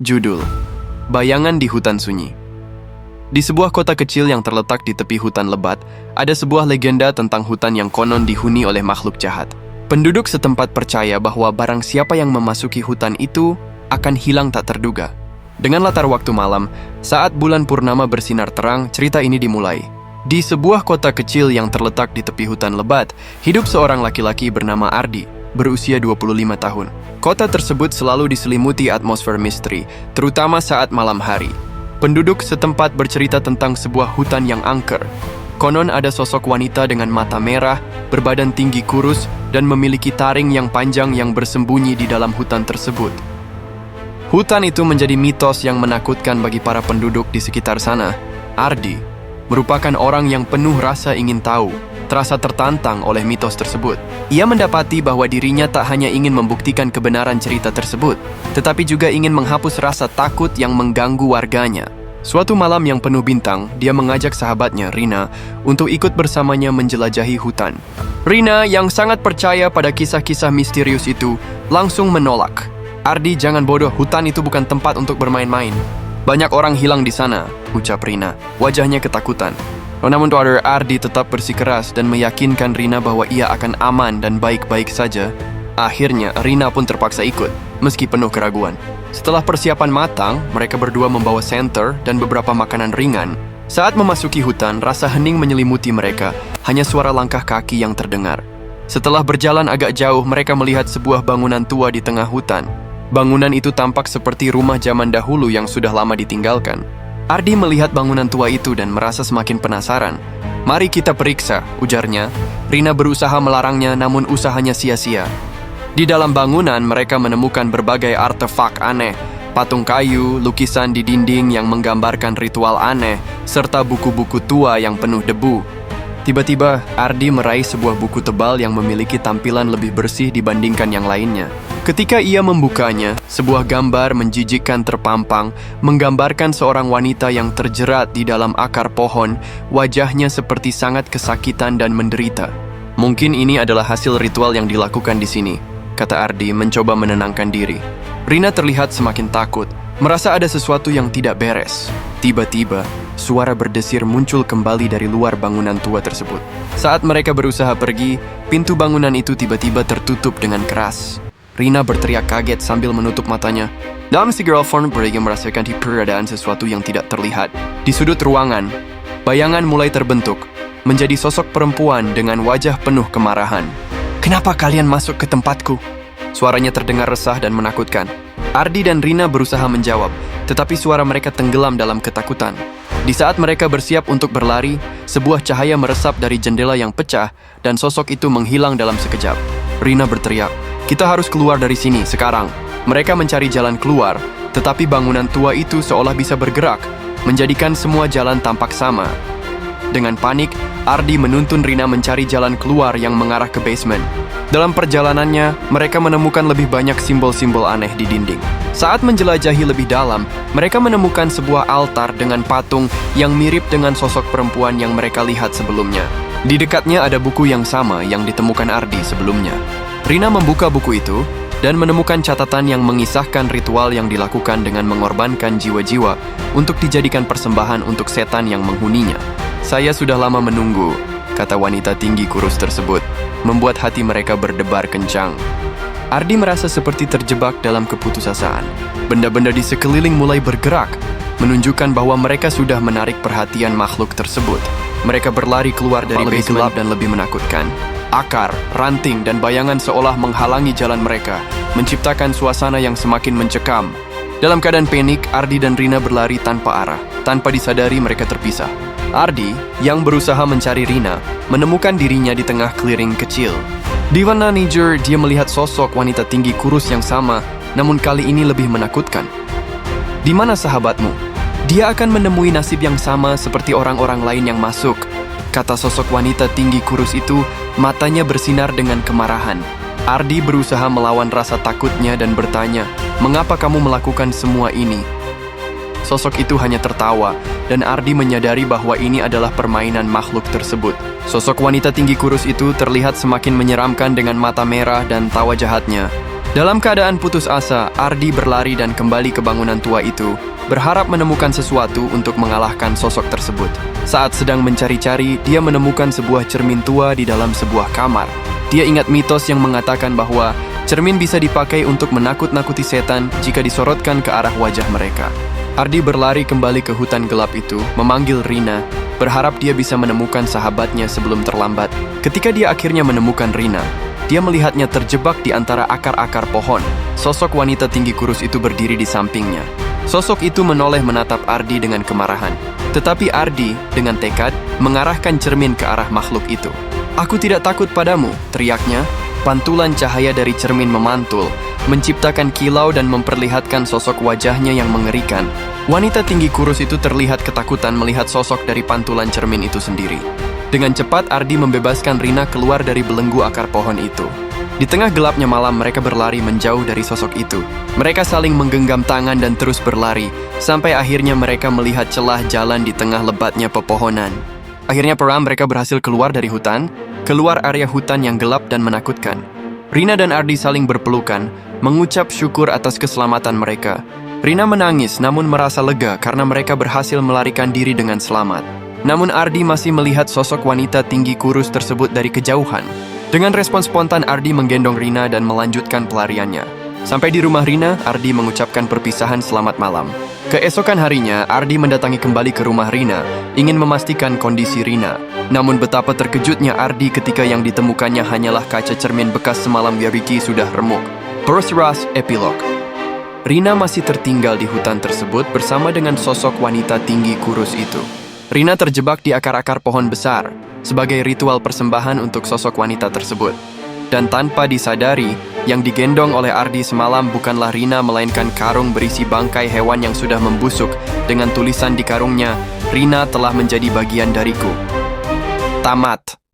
Judul: Bayangan di Hutan Sunyi. Di sebuah kota kecil yang terletak di tepi hutan lebat, ada sebuah legenda tentang hutan yang konon dihuni oleh makhluk jahat. Penduduk setempat percaya bahwa barang siapa yang memasuki hutan itu akan hilang tak terduga. Dengan latar waktu malam, saat bulan purnama bersinar terang, cerita ini dimulai. Di sebuah kota kecil yang terletak di tepi hutan lebat, hidup seorang laki-laki bernama Ardi, berusia 25 tahun. Kota tersebut selalu diselimuti atmosfer misteri, terutama saat malam hari. Penduduk setempat bercerita tentang sebuah hutan yang angker. Konon ada sosok wanita dengan mata merah, berbadan tinggi kurus, dan memiliki taring yang panjang yang bersembunyi di dalam hutan tersebut. Hutan itu menjadi mitos yang menakutkan bagi para penduduk di sekitar sana. Ardi merupakan orang yang penuh rasa ingin tahu, terasa tertantang oleh mitos tersebut. Ia mendapati bahwa dirinya tak hanya ingin membuktikan kebenaran cerita tersebut, tetapi juga ingin menghapus rasa takut yang mengganggu warganya. Suatu malam yang penuh bintang, dia mengajak sahabatnya, Rina, untuk ikut bersamanya menjelajahi hutan. Rina, yang sangat percaya pada kisah-kisah misterius itu, langsung menolak. Ardi, jangan bodoh, hutan itu bukan tempat untuk bermain-main. Banyak orang hilang di sana, ucap Rina, wajahnya ketakutan. Namun Ardi tetap bersikeras dan meyakinkan Rina bahwa ia akan aman dan baik-baik saja. Akhirnya, Rina pun terpaksa ikut, meski penuh keraguan. Setelah persiapan matang, mereka berdua membawa senter dan beberapa makanan ringan. Saat memasuki hutan, rasa hening menyelimuti mereka, hanya suara langkah kaki yang terdengar. Setelah berjalan agak jauh, mereka melihat sebuah bangunan tua di tengah hutan. Bangunan itu tampak seperti rumah zaman dahulu yang sudah lama ditinggalkan. Ardi melihat bangunan tua itu dan merasa semakin penasaran. Mari kita periksa, ujarnya. Rina berusaha melarangnya, namun usahanya sia-sia. Di dalam bangunan, mereka menemukan berbagai artefak aneh, patung kayu, lukisan di dinding yang menggambarkan ritual aneh, serta buku-buku tua yang penuh debu. Tiba-tiba, Ardi meraih sebuah buku tebal yang memiliki tampilan lebih bersih dibandingkan yang lainnya. Ketika ia membukanya, sebuah gambar menjijikkan terpampang, menggambarkan seorang wanita yang terjerat di dalam akar pohon, wajahnya seperti sangat kesakitan dan menderita. Mungkin ini adalah hasil ritual yang dilakukan di sini, kata Ardi mencoba menenangkan diri. Rina terlihat semakin takut, merasa ada sesuatu yang tidak beres. Tiba-tiba, suara berdesir muncul kembali dari luar bangunan tua tersebut. Saat mereka berusaha pergi, pintu bangunan itu tiba-tiba tertutup dengan keras. Rina berteriak kaget sambil menutup matanya. Dalam si girlfriend mereka merasakan keberadaan sesuatu yang tidak terlihat. Di sudut ruangan, bayangan mulai terbentuk, menjadi sosok perempuan dengan wajah penuh kemarahan. Kenapa kalian masuk ke tempatku? Suaranya terdengar resah dan menakutkan. Ardi dan Rina berusaha menjawab, tetapi suara mereka tenggelam dalam ketakutan. Di saat mereka bersiap untuk berlari, sebuah cahaya meresap dari jendela yang pecah dan sosok itu menghilang dalam sekejap. Rina berteriak, kita harus keluar dari sini sekarang. Mereka mencari jalan keluar, tetapi bangunan tua itu seolah bisa bergerak, menjadikan semua jalan tampak sama. Dengan panik, Ardi menuntun Rina mencari jalan keluar yang mengarah ke basement. Dalam perjalanannya, mereka menemukan lebih banyak simbol-simbol aneh di dinding. Saat menjelajahi lebih dalam, mereka menemukan sebuah altar dengan patung yang mirip dengan sosok perempuan yang mereka lihat sebelumnya. Di dekatnya ada buku yang sama yang ditemukan Ardi sebelumnya. Rina membuka buku itu dan menemukan catatan yang mengisahkan ritual yang dilakukan dengan mengorbankan jiwa-jiwa untuk dijadikan persembahan untuk setan yang menghuninya. Saya sudah lama menunggu, kata wanita tinggi kurus tersebut, membuat hati mereka berdebar kencang. Ardi merasa seperti terjebak dalam keputusasaan. Benda-benda di sekeliling mulai bergerak, menunjukkan bahwa mereka sudah menarik perhatian makhluk tersebut. Mereka berlari keluar dari lebih gelap dan lebih menakutkan. Akar, ranting, dan bayangan seolah menghalangi jalan mereka, menciptakan suasana yang semakin mencekam. Dalam keadaan panik, Ardi dan Rina berlari tanpa arah. Tanpa disadari mereka terpisah. Ardi, yang berusaha mencari Rina, menemukan dirinya di tengah clearing kecil. Di mana Niger, dia melihat sosok wanita tinggi kurus yang sama, namun kali ini lebih menakutkan. Di mana sahabatmu? Dia akan menemui nasib yang sama seperti orang-orang lain yang masuk, kata sosok wanita tinggi kurus itu, matanya bersinar dengan kemarahan. Ardi berusaha melawan rasa takutnya dan bertanya, mengapa kamu melakukan semua ini? Sosok itu hanya tertawa, dan Ardi menyadari bahwa ini adalah permainan makhluk tersebut. Sosok wanita tinggi kurus itu terlihat semakin menyeramkan dengan mata merah dan tawa jahatnya. Dalam keadaan putus asa, Ardi berlari dan kembali ke bangunan tua itu, berharap menemukan sesuatu untuk mengalahkan sosok tersebut. Saat sedang mencari-cari, dia menemukan sebuah cermin tua di dalam sebuah kamar. Dia ingat mitos yang mengatakan bahwa cermin bisa dipakai untuk menakut-nakuti setan jika disorotkan ke arah wajah mereka. Ardi berlari kembali ke hutan gelap itu, memanggil Rina, berharap dia bisa menemukan sahabatnya sebelum terlambat. Ketika dia akhirnya menemukan Rina, dia melihatnya terjebak di antara akar-akar pohon. Sosok wanita tinggi kurus itu berdiri di sampingnya. Sosok itu menoleh menatap Ardi dengan kemarahan. Tetapi Ardi, dengan tekad, mengarahkan cermin ke arah makhluk itu. "Aku tidak takut padamu," teriaknya. Pantulan cahaya dari cermin memantul, menciptakan kilau dan memperlihatkan sosok wajahnya yang mengerikan. Wanita tinggi kurus itu terlihat ketakutan melihat sosok dari pantulan cermin itu sendiri. Dengan cepat, Ardi membebaskan Rina keluar dari belenggu akar pohon itu. Di tengah gelapnya malam, mereka berlari menjauh dari sosok itu. Mereka saling menggenggam tangan dan terus berlari, sampai akhirnya mereka melihat celah jalan di tengah lebatnya pepohonan. Akhirnya perlahan mereka berhasil keluar dari hutan, keluar area hutan yang gelap dan menakutkan. Rina dan Ardi saling berpelukan, mengucap syukur atas keselamatan mereka. Rina menangis namun merasa lega karena mereka berhasil melarikan diri dengan selamat. Namun Ardi masih melihat sosok wanita tinggi kurus tersebut dari kejauhan. Dengan respon spontan, Ardi menggendong Rina dan melanjutkan pelariannya. Sampai di rumah Rina, Ardi mengucapkan perpisahan selamat malam. Keesokan harinya, Ardi mendatangi kembali ke rumah Rina, ingin memastikan kondisi Rina. Namun betapa terkejutnya Ardi ketika yang ditemukannya hanyalah kaca cermin bekas semalam Yabiki sudah remuk. Perseras epilog. Rina masih tertinggal di hutan tersebut bersama dengan sosok wanita tinggi kurus itu. Rina terjebak di akar-akar pohon besar sebagai ritual persembahan untuk sosok wanita tersebut. Dan tanpa disadari, yang digendong oleh Ardi semalam bukanlah Rina melainkan karung berisi bangkai hewan yang sudah membusuk dengan tulisan di karungnya, "Rina telah menjadi bagian dariku." Tamat.